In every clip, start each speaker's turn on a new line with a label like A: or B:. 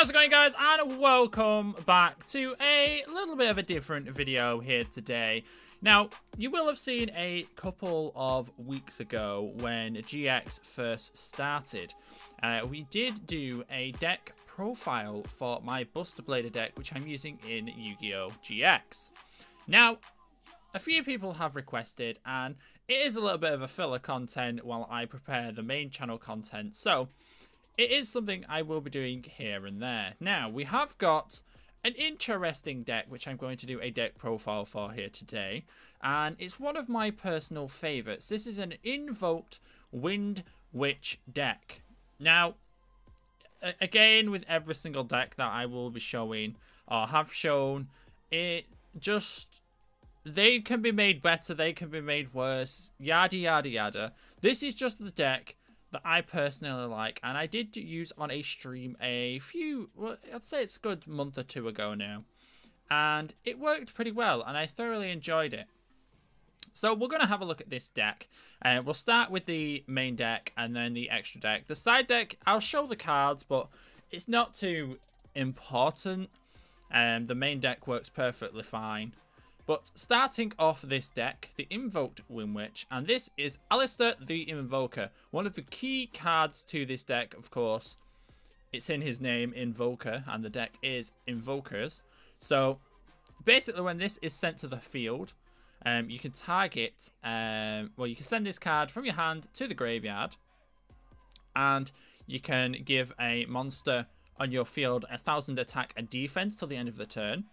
A: How's it going, guys, and welcome back to a little bit of a different video here today. Now, you will have seen a couple of weeks ago when GX first started. We did do a deck profile for my Buster Blader deck, which I'm using in Yu-Gi-Oh! GX. Now, a few people have requested, and it is a little bit of a filler content while I prepare the main channel content, so it is something I will be doing here and there. Now, we have got an interesting deck, which I'm going to do a deck profile for here today. And it's one of my personal favorites. This is an Invoked Windwitch deck. Now, again, with every single deck that I will be showing, or have shown, it just... they can be made better, they can be made worse, yada yada yada. This is just the deck that I personally like, and I did use on a stream a few, well, I'd say it's a good month or two ago now, and it worked pretty well, and I thoroughly enjoyed it. So we're going to have a look at this deck, and we'll start with the main deck and then the extra deck. The side deck, I'll show the cards, but it's not too important. The main deck works perfectly fine. But starting off this deck, the Invoked Windwitch, and this is Alistair the Invoker. One of the key cards to this deck, of course, it's in his name, Invoker, and the deck is Invokers. So, basically when this is sent to the field, you can target, well, you can send this card from your hand to the graveyard, and you can give a monster on your field 1,000 attack and defense till the end of the turn.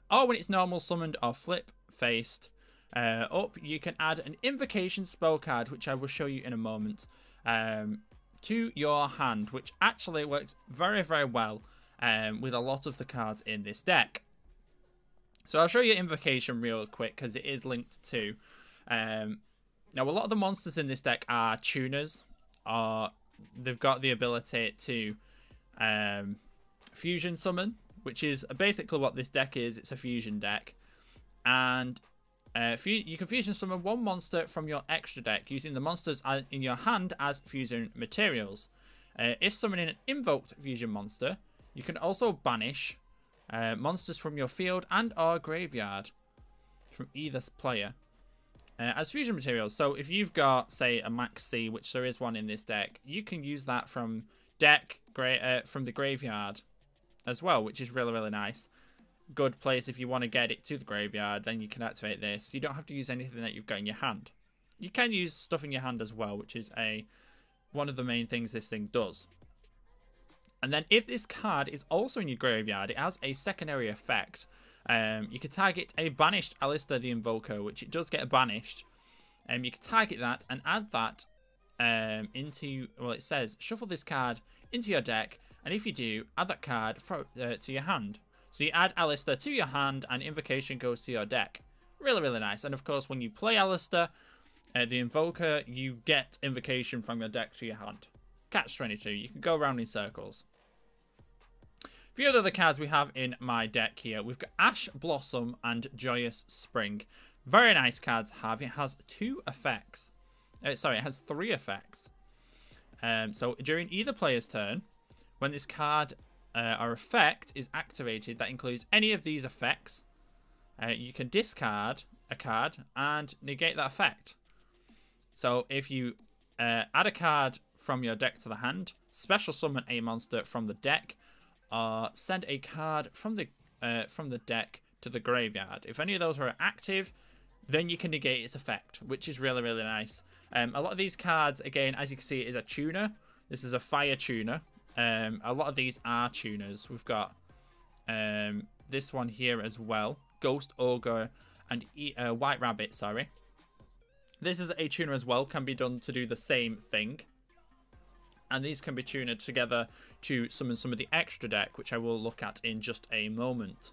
A: Or when it's normal summoned or flip faced up, you can add an invocation spell card, which I will show you in a moment, to your hand, which actually works very, very well with a lot of the cards in this deck. So I'll show you invocation real quick because it is linked to. Now, a lot of the monsters in this deck are tuners, or they've got the ability to fusion summon, which is basically what this deck is. It's a fusion deck. And you can fusion summon one monster from your extra deck using the monsters in your hand as fusion materials. If summoning an invoked fusion monster, you can also banish monsters from your field and or graveyard from either player as fusion materials. So if you've got, say, a Max C, which there is one in this deck, you can use that from from the graveyard as well, which is really, really nice. Good place if you want to get it to the graveyard, then you can activate this. You don't have to use anything that you've got in your hand. You can use stuff in your hand as well, which is one of the main things this thing does. And then if this card is also in your graveyard, it has a secondary effect. You can target a banished Alistair the Invoker, which it does get banished. You can target that and add that into, well, it says shuffle this card into your deck, and if you do, add that card to your hand. So you add Alistair to your hand, and invocation goes to your deck. Really, really nice. And of course, when you play Alistair, the Invoker, you get invocation from your deck to your hand. Catch 22. You can go around in circles. A few other cards we have in my deck here. We've got Ash Blossom and Joyous Spring. Very nice cards to have. It has two effects. Sorry, it has three effects. So during either player's turn, when this card or effect is activated that includes any of these effects, you can discard a card and negate that effect. So if you add a card from your deck to the hand, special summon a monster from the deck, or send a card from the deck to the graveyard. If any of those are active, then you can negate its effect, which is really, really nice. A lot of these cards, again, as you can see, is a tuner. This is a fire tuner. A lot of these are tuners. We've got this one here as well. Ghost Ogre and White Rabbit, sorry. This is a tuner as well. Can be done to do the same thing. And these can be tuned together to summon some of the extra deck, which I will look at in just a moment.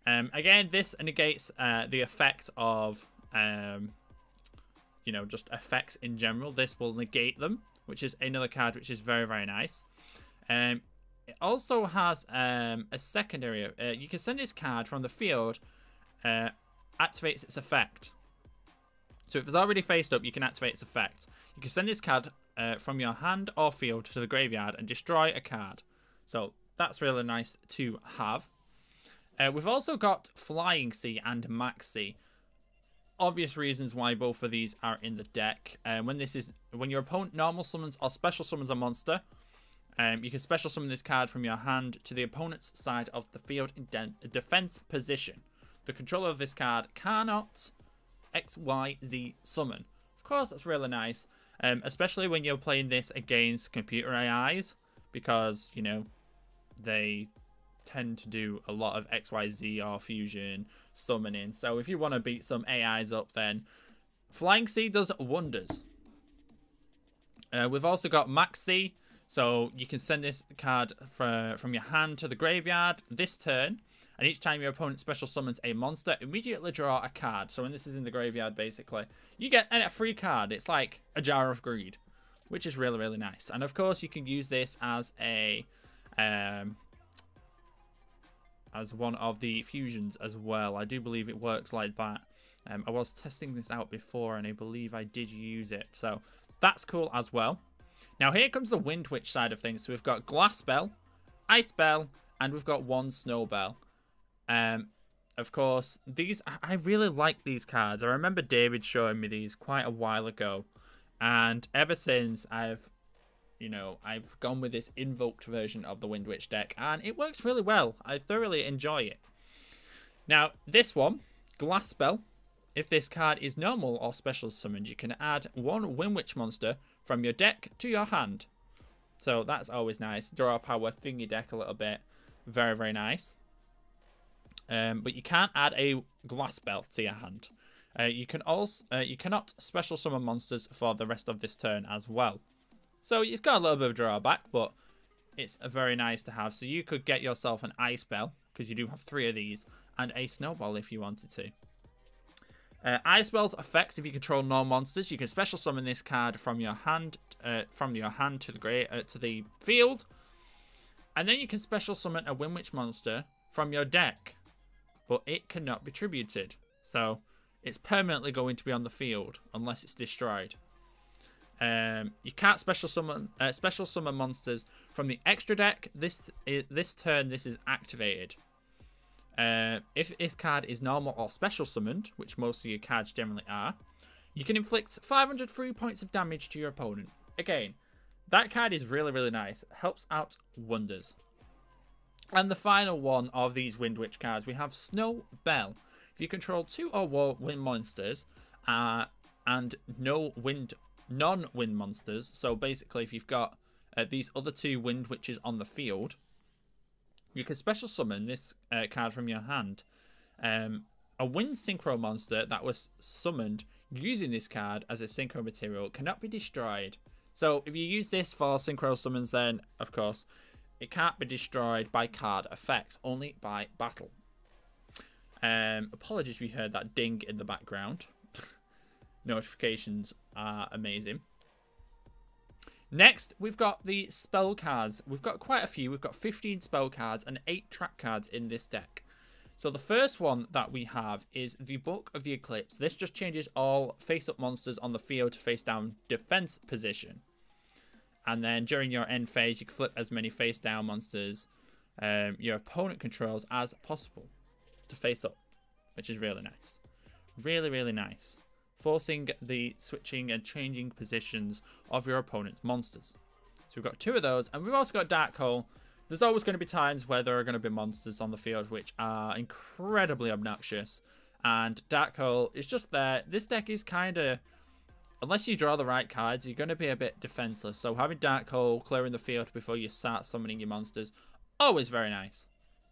A: Again, this negates the effect of, you know, just effects in general. This will negate them, which is another card which is very, very nice. It also has a secondary. You can send this card from the field, activates its effect. So if it's already faced up, you can activate its effect. You can send this card from your hand or field to the graveyard and destroy a card. So that's really nice to have. We've also got Flying Sea and Max Sea. Obvious reasons why both of these are in the deck. When your opponent normal summons or special summons a monster, you can special summon this card from your hand to the opponent's side of the field in defense position. The controller of this card cannot XYZ summon. Of course, that's really nice, especially when you're playing this against computer AIs, because, you know, they tend to do a lot of XYZ or fusion summoning. So if you want to beat some AIs up, then Flying Sea does wonders. We've also got Max Sea, so you can send this card from your hand to the graveyard this turn, and each time your opponent special summons a monster, immediately draw a card. So when this is in the graveyard, basically, you get a free card. It's like a Jar of Greed, which is really, really nice. And of course, you can use this as a as one of the fusions as well. I do believe it works like that. I was testing this out before, and I believe I did use it. So that's cool as well. Now here comes the Wind Witch side of things. So we've got Glass Bell, Ice Bell, and we've got one Snow Bell. Of course, these, I really like these cards. I remember David showing me these quite a while ago, and ever since I've gone with this invoked version of the Wind Witch deck, and it works really well. I thoroughly enjoy it. Now, this one, Glass Bell, if this card is normal or special summoned, you can add one Wind Witch monster from your deck to your hand. So that's always nice. Draw power, thin your deck a little bit. Very, very nice. But you can't add a Glass Bell to your hand. You cannot special summon monsters for the rest of this turn as well. So it's got a little bit of drawback, but it's very nice to have. So you could get yourself an Ice Bell, because you do have 3 of these, and a Snowball if you wanted to. Ice Bell's effects: if you control no monsters, you can special summon this card from your hand to the field, and then you can special summon a Wind Witch monster from your deck, but it cannot be tributed. So it's permanently going to be on the field unless it's destroyed. You can't special summon monsters from the extra deck. This turn, this is activated. If this card is normal or special summoned, which most of your cards generally are, you can inflict 500 free points of damage to your opponent. Again, that card is really, really nice. It helps out wonders. And the final one of these Wind Witch cards, we have Snow Bell. If you control 2 or more wind monsters and non-wind monsters, so basically if you've got these other 2 Wind Witches on the field, you can special summon this card from your hand. A wind synchro monster that was summoned using this card as a synchro material cannot be destroyed. So if you use this for synchro summons, then of course it can't be destroyed by card effects, only by battle. Apologies if you heard that ding in the background. Notifications are amazing. Next, we've got the spell cards. We've got quite a few. We've got 15 spell cards and 8 trap cards in this deck. So the first one that we have is the Book of the Eclipse. This just changes all face-up monsters on the field to face-down defense position. And then during your end phase, you can flip as many face-down monsters your opponent controls as possible to face up, which is really nice. Really, really nice. Forcing the switching and changing positions of your opponent's monsters. So we've got 2 of those, and we've also got Dark Hole. There's always going to be times where there are going to be monsters on the field which are incredibly obnoxious, and Dark Hole is just there. This deck is kind of, unless you draw the right cards, you're going to be a bit defenseless. So having Dark Hole clearing the field before you start summoning your monsters, always very nice.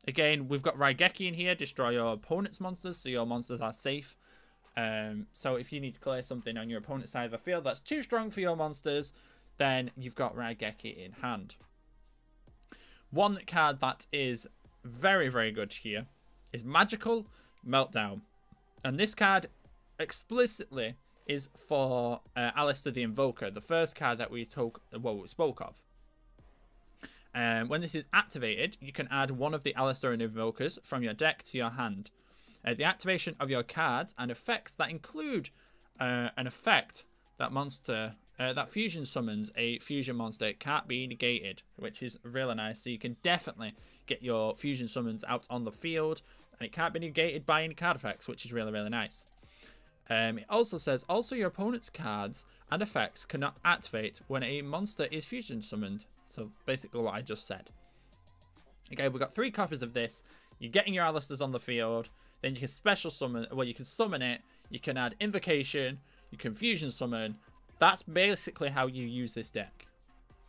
A: Again, we've got Raigeki in here. Destroy your opponent's monsters so your monsters are safe. So if you need to clear something on your opponent's side of the field that's too strong for your monsters, then you've got Raigeki in hand. One card that is very, very good here is Magical Meltdown. And this card explicitly is for Alistair the Invoker, the first card that we spoke of. When this is activated, you can add one of the Alistair Invokers from your deck to your hand. The activation of your cards and effects that include an effect that monster that fusion summons a fusion monster can't be negated, which is really nice. So you can definitely get your fusion summons out on the field, and it can't be negated by any card effects, which is really, really nice. It also says, also your opponent's cards and effects cannot activate when a monster is fusion summoned. So basically what I just said. Okay, we've got 3 copies of this. You're getting your Alistairs on the field, then you can special summon, well, you can summon it, you can add invocation, you can fusion summon. That's basically how you use this deck.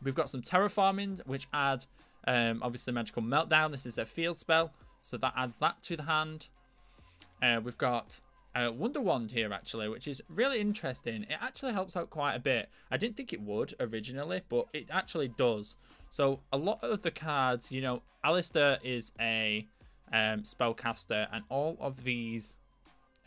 A: We've got some terraforming, which add, obviously, magical meltdown. This is a field spell, so that adds that to the hand. We've got Wonder Wand here, actually, which is really interesting. It actually helps out quite a bit. I didn't think it would originally, but it actually does. So a lot of the cards, you know, Alistair is a spellcaster, and all of these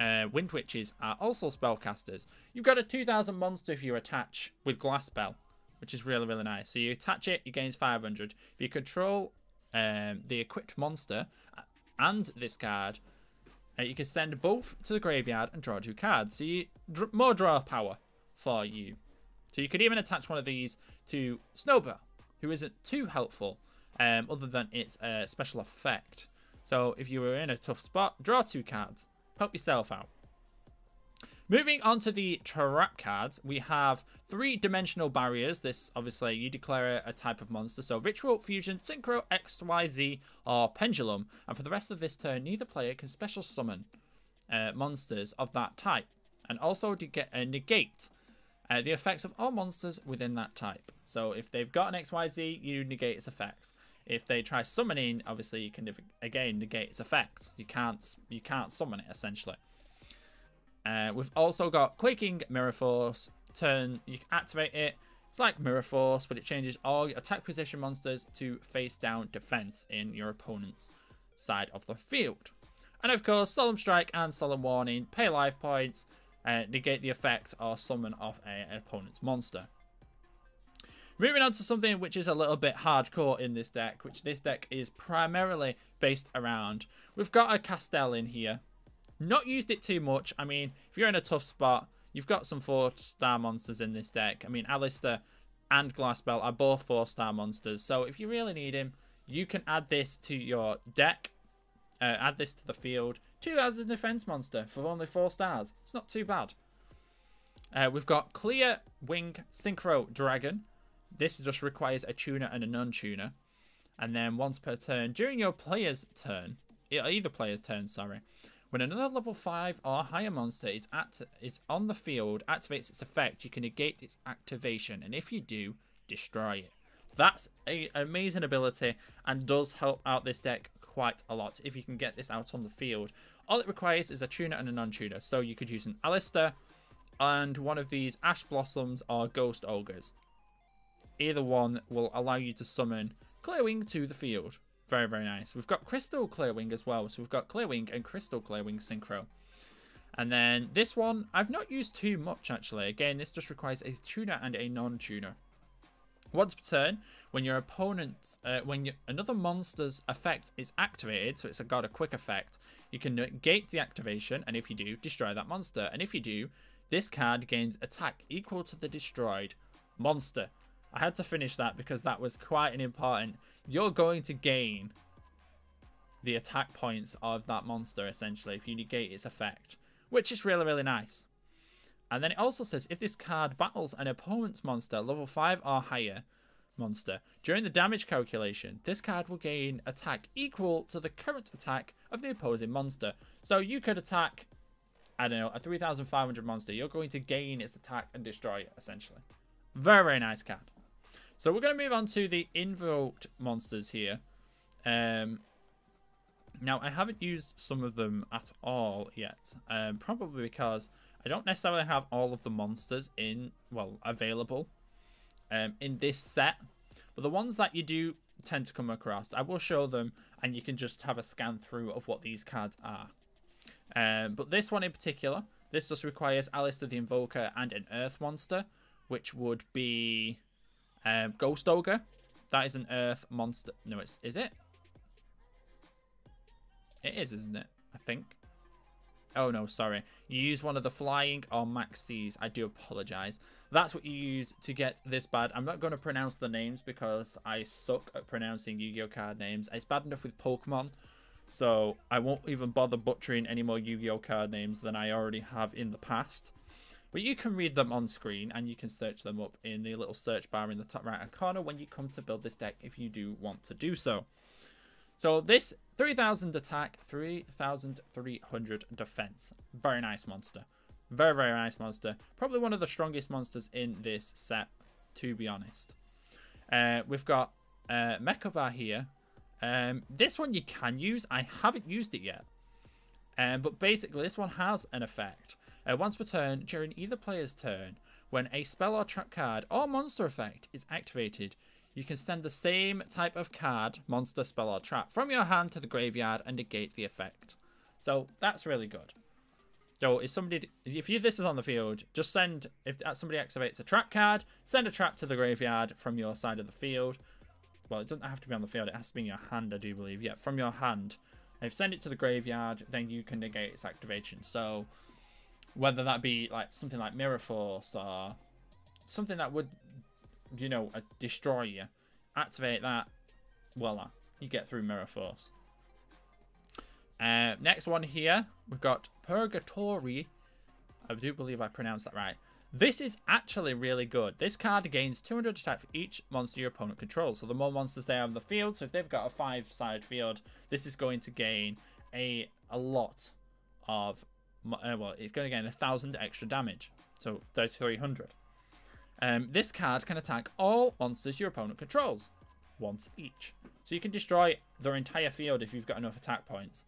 A: Wind Witches are also spellcasters. You've got a 2000 monster if you attach with Glass Spell, which is really, really nice. So you attach it, it gains 500. If you control the equipped monster and this card, you can send both to the graveyard and draw 2 cards. So you more draw power for you. So you could even attach one of these to Snowball, who isn't too helpful, other than its special effect. So if you were in a tough spot, draw 2 cards. Help yourself out. Moving on to the trap cards, we have 3-dimensional barriers. This, obviously, you declare a type of monster. So Ritual, Fusion, Synchro, XYZ, or Pendulum. And for the rest of this turn, neither player can special summon monsters of that type. And also negate the effects of all monsters within that type. So if they've got an XYZ, you negate its effects. If they try summoning, obviously you can again negate its effects. You can't summon it, essentially. We've also got Quaking Mirror Force. Turn, you can activate it. It's like Mirror Force, but it changes all your attack position monsters to face down defense in your opponent's side of the field. And of course, Solemn Strike and Solemn Warning. Pay life points, negate the effect or summon of an opponent's monster. Moving on to something which is a little bit hardcore in this deck, which this deck is primarily based around. We've got a Castell in here. Not used it too much. I mean, if you're in a tough spot, you've got some 4-star monsters in this deck. I mean, Alistair and Glassbell are both 4-star monsters. So if you really need him, you can add this to your deck. Add this to the field. 2 as a defense monster for only 4 stars. It's not too bad. We've got Clear Wing Synchro Dragon. This just requires a tuner and a non-tuner. And then once per turn, during your player's turn, either player's turn, sorry, when another level 5 or higher monster is on the field, activates its effect, you can negate its activation. And if you do, destroy it. That's an amazing ability and does help out this deck quite a lot if you can get this out on the field. All it requires is a tuner and a non-tuner. So you could use an Alistair and one of these Ash Blossoms or Ghost Ogres. Either one will allow you to summon Clearwing to the field. Very, very nice. We've got Crystal Clearwing as well. So we've got Clearwing and Crystal Clearwing Synchro. And then this one, I've not used too much actually. Again, this just requires a tuner and a non-tuner. Once per turn, when your opponent's, another monster's effect is activated, so it's got a quick effect, you can negate the activation, and if you do, destroy that monster. And if you do, this card gains attack equal to the destroyed monster. I had to finish that because that was quite an important. You're going to gain the attack points of that monster, essentially, if you negate its effect, which is really, really nice. And then it also says, if this card battles an opponent's monster, level 5 or higher monster, during the damage calculation, this card will gain attack equal to the current attack of the opposing monster. So you could attack, I don't know, a 3,500 monster. You're going to gain its attack and destroy it, essentially. Very, very nice card. So we're going to move on to the invoked monsters here. Now, I haven't used some of them at all yet. Probably because I don't necessarily have all of the monsters available in this set. But the ones that you do tend to come across, I will show them and you can just have a scan through of what these cards are. But this one in particular, this just requires Alistair the Invoker and an Earth monster, which would be Ghost Ogre. That is an Earth monster. No, is it? It is, isn't it? I think. Oh no, sorry. You use one of the flying or maxis. I do apologize. That's what you use to get this bad. I'm not going to pronounce the names because I suck at pronouncing Yu-Gi-Oh card names. It's bad enough with Pokemon, so I won't even bother butchering any more Yu-Gi-Oh card names than I already have in the past. But you can read them on screen, and you can search them up in the little search bar in the top right-hand corner when you come to build this deck if you do want to do so. So this 3,000 attack, 3,300 defense. Very nice monster. Very, very nice monster. Probably one of the strongest monsters in this set, to be honest. We've got Mechabar here. This one you can use. I haven't used it yet. But basically, this one has an effect. Once per turn, during either player's turn, when a spell or trap card or monster effect is activated, you can send the same type of card, monster, spell, or trap from your hand to the graveyard and negate the effect. So that's really good. So if this is on the field, just send, if somebody activates a trap card, send a trap to the graveyard from your side of the field. Well, it doesn't have to be on the field, it has to be in your hand, I do believe. Yeah, from your hand. And if you send it to the graveyard, then you can negate its activation. So whether that be like something like Mirror Force or something that would, you know, destroy you, activate that, voila, you get through Mirror Force. Next one here, we've got Purgatory. I do believe I pronounced that right. This is actually really good. This card gains 200 attack for each monster your opponent controls. So the more monsters they have on the field, so if they've got a 5-sided field, this is going to gain a lot of, well, it's going to gain 1,000 extra damage. So 3,300. This card can attack all monsters your opponent controls once each. So you can destroy their entire field if you've got enough attack points.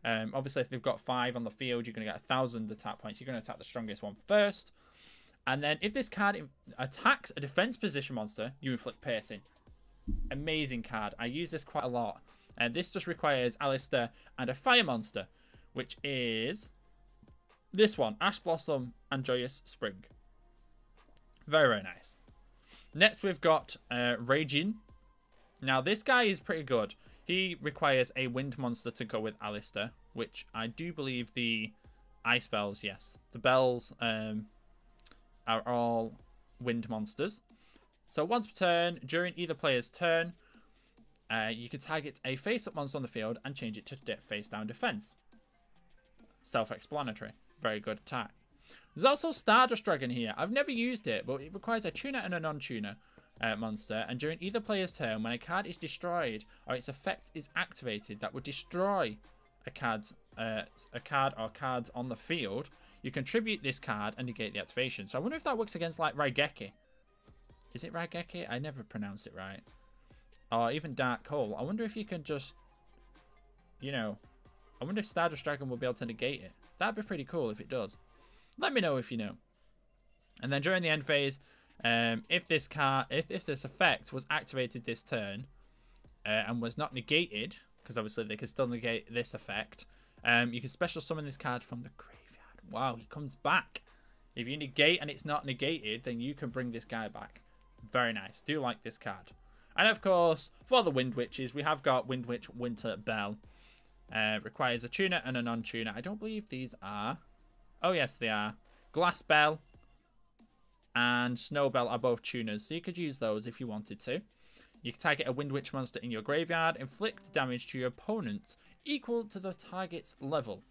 A: Obviously, if they've got 5 on the field, you're going to get 1,000 attack points. You're going to attack the strongest one first. And then if this card attacks a defense position monster, you inflict piercing. Amazing card. I use this quite a lot. And this just requires Alistair and a fire monster, which is this one, Ash Blossom and Joyous Spring. Very, very nice. Next, we've got Raging. Now, this guy is pretty good. He requires a wind monster to go with Alistair, which I do believe the ice bells, yes. The bells are all wind monsters. So once per turn, during either player's turn, you can target a face-up monster on the field and change it to face-down defense. Self-explanatory. Very good attack. There's also Stardust Dragon here. I've never used it, but it requires a tuner and a non-tuner monster. And during either player's turn, when a card is destroyed or its effect is activated that would destroy a card or cards on the field, you contribute this card and negate the activation. So I wonder if that works against like Raigeki. Is it Raigeki? I never pronounce it right. Or even Dark Hole. I wonder if you can just, you know, I wonder if Stardust Dragon will be able to negate it. That'd be pretty cool if it does. Let me know if you know. And then during the end phase, if this effect was activated this turn and was not negated, because obviously they can still negate this effect, you can special summon this card from the graveyard. Wow, he comes back. If you negate and it's not negated, then you can bring this guy back. Very nice. Do like this card. And of course, for the Wind Witches, we have got Wind Witch Winter Bell. Requires a tuner and a non-tuner. I don't believe these are. Oh, yes, they are. Glass Bell and Snow Bell are both tuners, so you could use those if you wanted to. You can target a Wind Witch monster in your graveyard, inflict damage to your opponent equal to the target's level.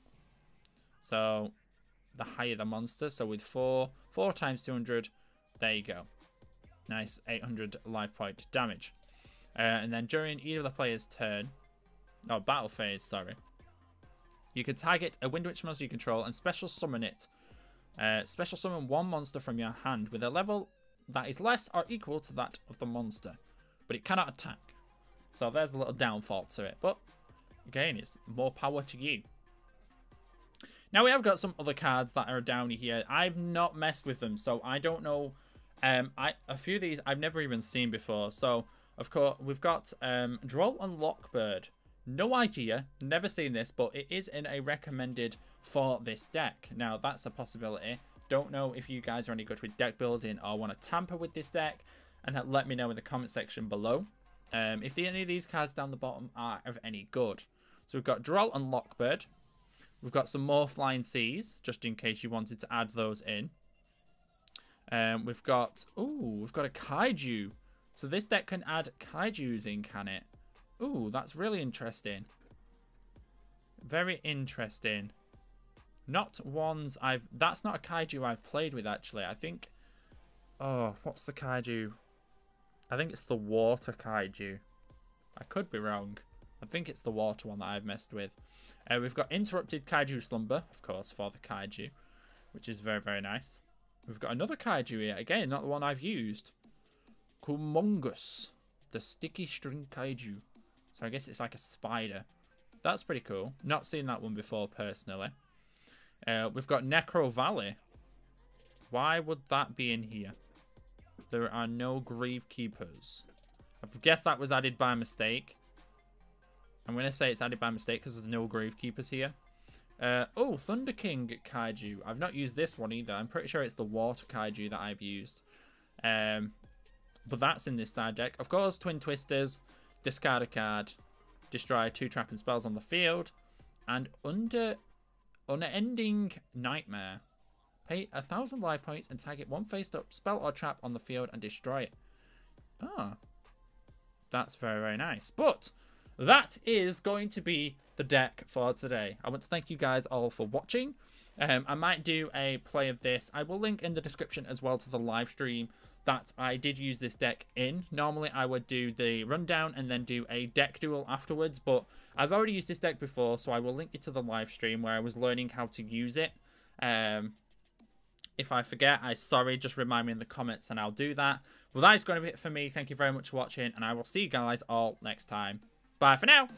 A: So, the higher the monster, so with 4 times 200, there you go. Nice 800 life point damage. And then during either of the player's turn, oh, battle phase, sorry. You can target a Wind Witch monster you control and special summon it. Special summon one monster from your hand with a level that is less or equal to that of the monster. But it cannot attack. So there's a little downfall to it. But again, it's more power to you. Now we have got some other cards that are down here. I've not messed with them, so I don't know. A few of these I've never even seen before. So, of course, we've got Droll and Lockbird. No idea, never seen this, but it is in a recommended for this deck. Now, that's a possibility. Don't know if you guys are any good with deck building or want to tamper with this deck, and let me know in the comment section below if any of these cards down the bottom are of any good. So we've got Droll and Lockbird. We've got some more Flying Seas, just in case you wanted to add those in. We've got a Kaiju. So this deck can add Kaijus in, can it? Ooh, that's really interesting. Very interesting. Not ones that's not a Kaiju I've played with, actually. I think... Oh, what's the Kaiju? I think it's the Water Kaiju. I could be wrong. I think it's the water one that I've messed with. We've got Interrupted Kaiju Slumber, of course, for the Kaiju, which is very, very nice. We've got another Kaiju here. Again, not the one I've used. Kumongus, the Sticky String Kaiju. So I guess it's like a spider. That's pretty cool. Not seen that one before, personally. We've got Necro Valley. Why would that be in here? There are no Grieve Keepers. I guess that was added by mistake. I'm going to say it's added by mistake because there's no Grave Keepers here. Thunder King Kaiju. I've not used this one either. I'm pretty sure it's the Water Kaiju that I've used. But that's in this side deck. Of course, Twin Twisters. Discard a card. Destroy 2 trapping spells on the field. And Unending Nightmare. Pay 1,000 life points and target 1 face-up spell or trap on the field and destroy it. Ah. That's very, very nice. But that is going to be the deck for today. I want to thank you guys all for watching. I might do a play of this. I will link in the description as well to the live stream that I did use this deck in. Normally I would do the rundown and then do a deck duel afterwards, but I've already used this deck before, so I will link it to the live stream where I was learning how to use it. If I forget, I'm sorry, just remind me in the comments and I'll do that. Well, that is going to be it for me. Thank you very much for watching, and I will see you guys all next time. Bye for now.